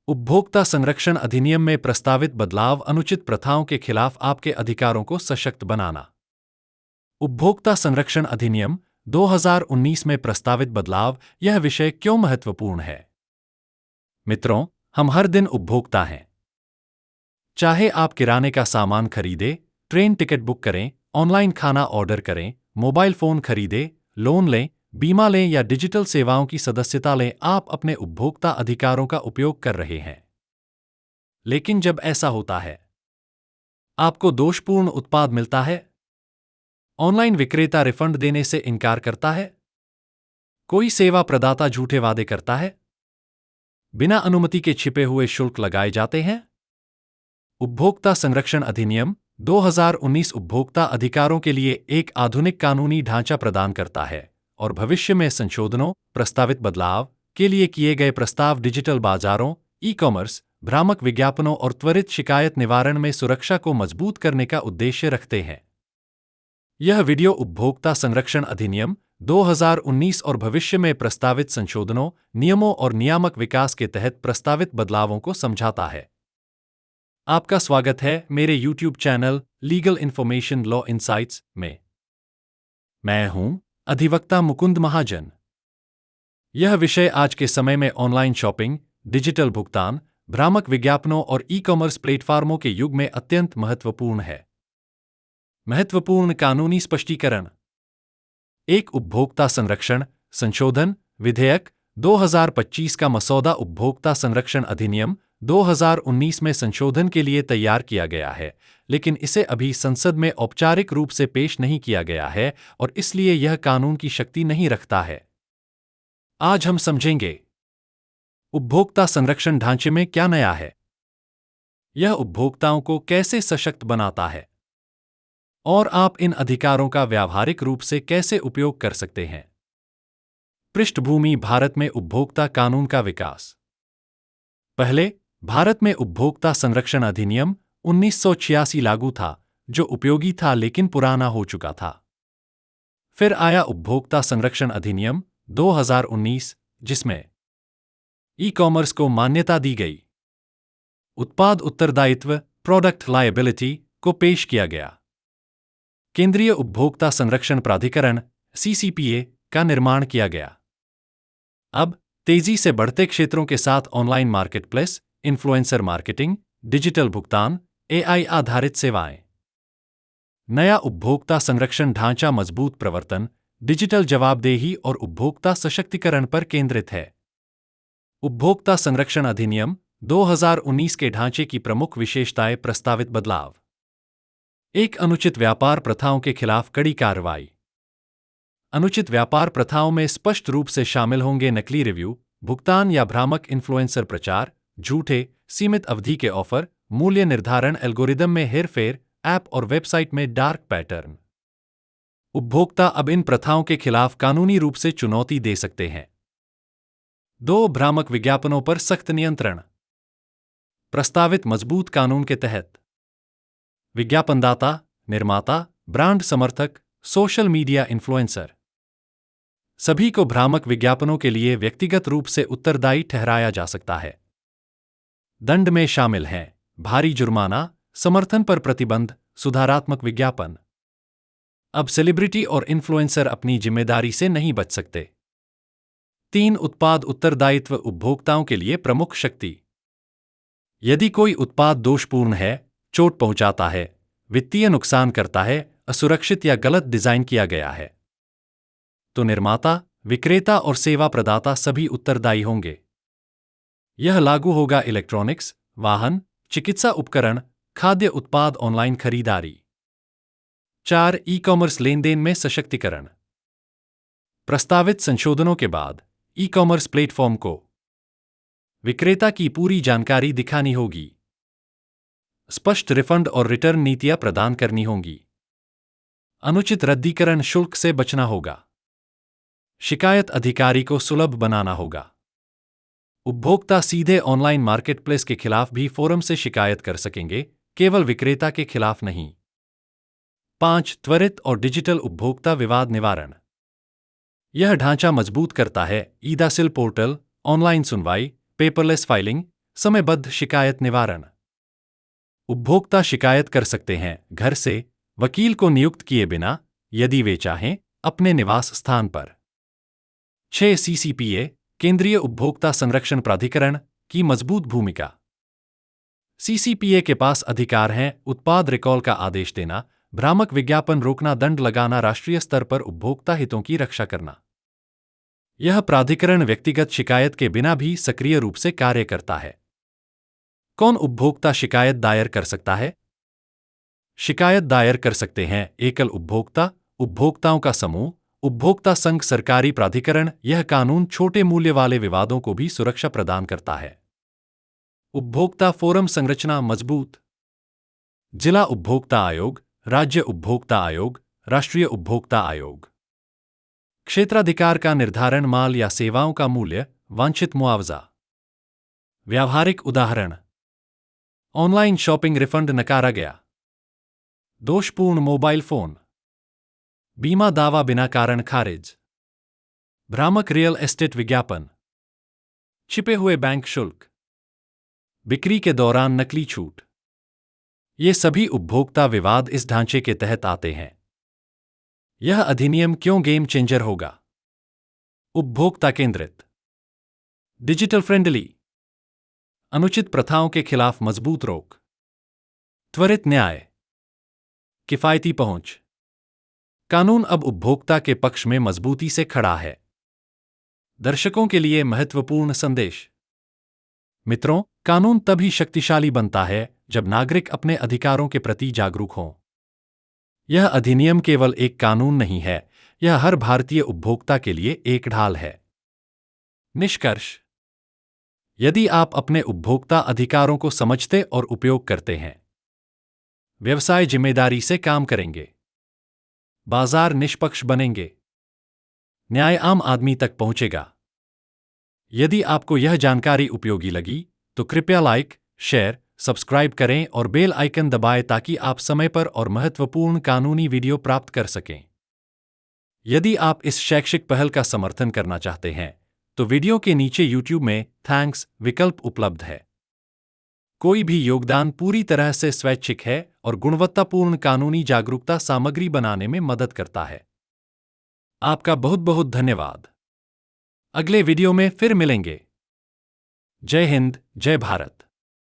उपभोक्ता संरक्षण अधिनियम में प्रस्तावित बदलाव अनुचित प्रथाओं के खिलाफ आपके अधिकारों को सशक्त बनाना। उपभोक्ता संरक्षण अधिनियम 2019 में प्रस्तावित बदलाव, यह विषय क्यों महत्वपूर्ण है? मित्रों, हम हर दिन उपभोक्ता हैं। चाहे आप किराने का सामान खरीदें, ट्रेन टिकट बुक करें, ऑनलाइन खाना ऑर्डर करें, मोबाइल फोन खरीदें, लोन लें, बीमा लें या डिजिटल सेवाओं की सदस्यता लें, आप अपने उपभोक्ता अधिकारों का उपयोग कर रहे हैं। लेकिन जब ऐसा होता है, आपको दोषपूर्ण उत्पाद मिलता है, ऑनलाइन विक्रेता रिफंड देने से इनकार करता है, कोई सेवा प्रदाता झूठे वादे करता है, बिना अनुमति के छिपे हुए शुल्क लगाए जाते हैं। उपभोक्ता संरक्षण अधिनियम 2019 उपभोक्ता अधिकारों के लिए एक आधुनिक कानूनी ढांचा प्रदान करता है और भविष्य में संशोधनों, प्रस्तावित बदलाव के लिए किए गए प्रस्ताव डिजिटल बाजारों, ई-कॉमर्स, भ्रामक विज्ञापनों और त्वरित शिकायत निवारण में सुरक्षा को मजबूत करने का उद्देश्य रखते हैं। यह वीडियो उपभोक्ता संरक्षण अधिनियम 2019 और भविष्य में प्रस्तावित संशोधनों, नियमों और नियामक विकास के तहत प्रस्तावित बदलावों को समझाता है। आपका स्वागत है मेरे YouTube channel legal information law insights में। मैं हूं अधिवक्ता मुकुंद महाजन। यह विषय आज के समय में ऑनलाइन शॉपिंग, डिजिटल भुगतान, भ्रामक विज्ञापनों और ई-कॉमर्स प्लेटफॉर्मों के युग में अत्यंत महत्वपूर्ण है। महत्वपूर्ण कानूनी स्पष्टीकरण। एक उपभोक्ता संरक्षण संशोधन विधेयक 2025 का मसौदा उपभोक्ता संरक्षण अधिनियम 2019 में संशोधन के लिए तैयार किया गया है, लेकिन इसे अभी संसद में औपचारिक रूप से पेश नहीं किया गया है और इसलिए यह कानून की शक्ति नहीं रखता है। आज हम समझेंगे उपभोक्ता संरक्षण ढांचे में क्या नया है, यह उपभोक्ताओं को कैसे सशक्त बनाता है और आप इन अधिकारों का व्यावहारिक रूप से कैसे उपयोग कर सकते हैं। पृष्ठभूमि। भारत में उपभोक्ता कानून का विकास। पहले भारत में उपभोक्ता संरक्षण अधिनियम 1986 लागू था, जो उपयोगी था लेकिन पुराना हो चुका था। फिर आया उपभोक्ता संरक्षण अधिनियम 2019, जिसमें ई-कॉमर्स को मान्यता दी गई। उत्पाद उत्तरदायित्व प्रोडक्ट लायबिलिटी को पेश किया गया। केंद्रीय उपभोक्ता संरक्षण प्राधिकरण CCPA का निर्माण किया गया। अब तेजी से बढ़ते क्षेत्रों के साथ online marketplace, influencer marketing, digital भुगतान, AI आधारित सेवाएं। नया उपभोक्ता संरक्षण ढांचा मजबूत प्रवर्तन, डिजिटल जवाबदेही और उपभोक्ता सशक्तिकरण पर केंद्रित है। उपभोक्ता संरक्षण अधिनियम 2019 के ढांचे की प्रमुख विशेषताएं। प्रस्तावित बदलाव। एक अनुचित व्यापार प्रथाओं के खिलाफ कड़ी कार्रवाई। अनुचित व्यापार प्रथाओं में स्पष्ट रूप से शामिल होंगे नकली रिव्यू, भुगतान या भ्रामक इन्फ्लुएंसर प्रचार, झूठे, सीमित अवधि के ऑफर, मूल्य निर्धारण एल्गोरिदम में हेरफेर, ऐप और वेबसाइट में डार्क पैटर्न। उपभोक्ता अब इन प्रथाओं के खिलाफ कानूनी रूप से चुनौती दे सकते हैं। 2. भ्रामक विज्ञापनों पर सख्त नियंत्रण। प्रस्तावित मजबूत कानून के तहत विज्ञापनदाता, निर्माता, ब्रांड समर्थक, सोशल मीडिया इन्फ्लुएंसर सभी को भ्रामक विज्ञापनों के लिए व्यक्तिगत रूप से उत्तरदायी ठहराया जा सकता है। दंड में शामिल हैं भारी जुर्माना, समर्थन पर प्रतिबंध, सुधारात्मक विज्ञापन। अब सेलिब्रिटी और इन्फ्लुएंसर अपनी जिम्मेदारी से नहीं बच सकते। 3. उत्पाद उत्तरदायित्व उपभोक्ताओं के लिए प्रमुख शक्ति। यदि कोई उत्पाद दोषपूर्ण है, चोट पहुंचाता है, वित्तीय नुकसान करता है, असुरक्षित या गलत डिजाइन किया गया है, तो निर्माता, विक्रेता और सेवा प्रदाता सभी उत्तरदायी होंगे। यह लागू होगा इलेक्ट्रॉनिक्स, वाहन, चिकित्सा उपकरण, खाद्य उत्पाद, ऑनलाइन खरीदारी। 4. ई-कॉमर्स लेनदेन में सशक्तिकरण। प्रस्तावित संशोधनों के बाद ई-कॉमर्स प्लेटफॉर्म को विक्रेता की पूरी जानकारी दिखानी होगी, स्पष्ट रिफंड और रिटर्न नीतियां प्रदान करनी होंगी, अनुचित रद्दीकरण शुल्क से बचना होगा, शिकायत अधिकारी को सुलभ बनाना होगा। उपभोक्ता सीधे ऑनलाइन मार्केटप्लेस के खिलाफ भी फोरम से शिकायत कर सकेंगे, केवल विक्रेता के खिलाफ नहीं। 5. त्वरित और डिजिटल उपभोक्ता विवाद निवारण। यह ढांचा मजबूत करता है ई-दासिल पोर्टल, ऑनलाइन सुनवाई, पेपरलेस फाइलिंग, समयबद्ध शिकायत निवारण। उपभोक्ता शिकायत कर सकते हैं घर से, वकील को नियुक्त किए बिना, यदि वे चाहें, अपने निवास स्थान पर। 6 CCPA, केंद्रीय उपभोक्ता संरक्षण प्राधिकरण की मजबूत भूमिका। CCPA के पास अधिकार हैं उत्पाद रिकॉल का आदेश देना, भ्रामक विज्ञापन रोकना, दंड लगाना, राष्ट्रीय स्तर पर उपभोक्ता हितों की रक्षा करना। यह प्राधिकरण व्यक्तिगत शिकायत के बिना भी सक्रिय रूप से कार्य करता है। कौन उपभोक्ता शिकायत दायर कर सकता है? शिकायत दायर कर सकते हैं एकल उपभोक्ता, उपभोक्ताओं का समूह, उपभोक्ता संघ, सरकारी प्राधिकरण। यह कानून छोटे मूल्य वाले विवादों को भी सुरक्षा प्रदान करता है। उपभोक्ता फोरम संरचना मजबूत। जिला उपभोक्ता आयोग, राज्य उपभोक्ता आयोग, राष्ट्रीय उपभोक्ता आयोग। क्षेत्राधिकार का निर्धारण, माल या सेवाओं का मूल्य, वांछित मुआवजा। व्यावहारिक उदाहरण: ऑनलाइन शॉपिंग, रिफंड नकारा गया। दोषपूर्ण मोबाइल फोन। बीमा दावा बिना कारण खारिज। भ्रामक रियल एस्टेट विज्ञापन। छिपे हुए बैंक शुल्क। बिक्री के दौरान नकली छूट। ये सभी उपभोक्ता विवाद इस ढांचे के तहत आते हैं। यह अधिनियम क्यों गेम चेंजर होगा? उपभोक्ता केंद्रित, डिजिटल फ्रेंडली, अनुचित प्रथाओं के खिलाफ मजबूत रोक, त्वरित न्याय, किफायती पहुंच। कानून अब उपभोक्ता के पक्ष में मजबूती से खड़ा है। दर्शकों के लिए महत्वपूर्ण संदेश। मित्रों, कानून तभी शक्तिशाली बनता है जब नागरिक अपने अधिकारों के प्रति जागरूक हों। यह अधिनियम केवल एक कानून नहीं है, यह हर भारतीय उपभोक्ता के लिए एक ढाल है। निष्कर्ष: यदि आप अपने उपभोक्ता अधिकारों को समझते और उपयोग करते हैं, व्यवसाय जिम्मेदारी से काम करेंगे, बाजार निष्पक्ष बनेंगे, न्याय आम आदमी तक पहुंचेगा। यदि आपको यह जानकारी उपयोगी लगी तो कृपया लाइक, शेयर, सब्सक्राइब करें और बेल आइकन दबाएं ताकि आप समय पर और महत्वपूर्ण कानूनी वीडियो प्राप्त कर सकें। यदि आप इस शैक्षिक पहल का समर्थन करना चाहते हैं तो वीडियो के नीचे YouTube में थैंक्स विकल्प उपलब्ध है। कोई भी योगदान पूरी तरह से स्वैच्छिक है और गुणवत्तापूर्ण कानूनी जागरूकता सामग्री बनाने में मदद करता है। आपका बहुत बहुत धन्यवाद। अगले वीडियो में फिर मिलेंगे। जय हिंद, जय भारत।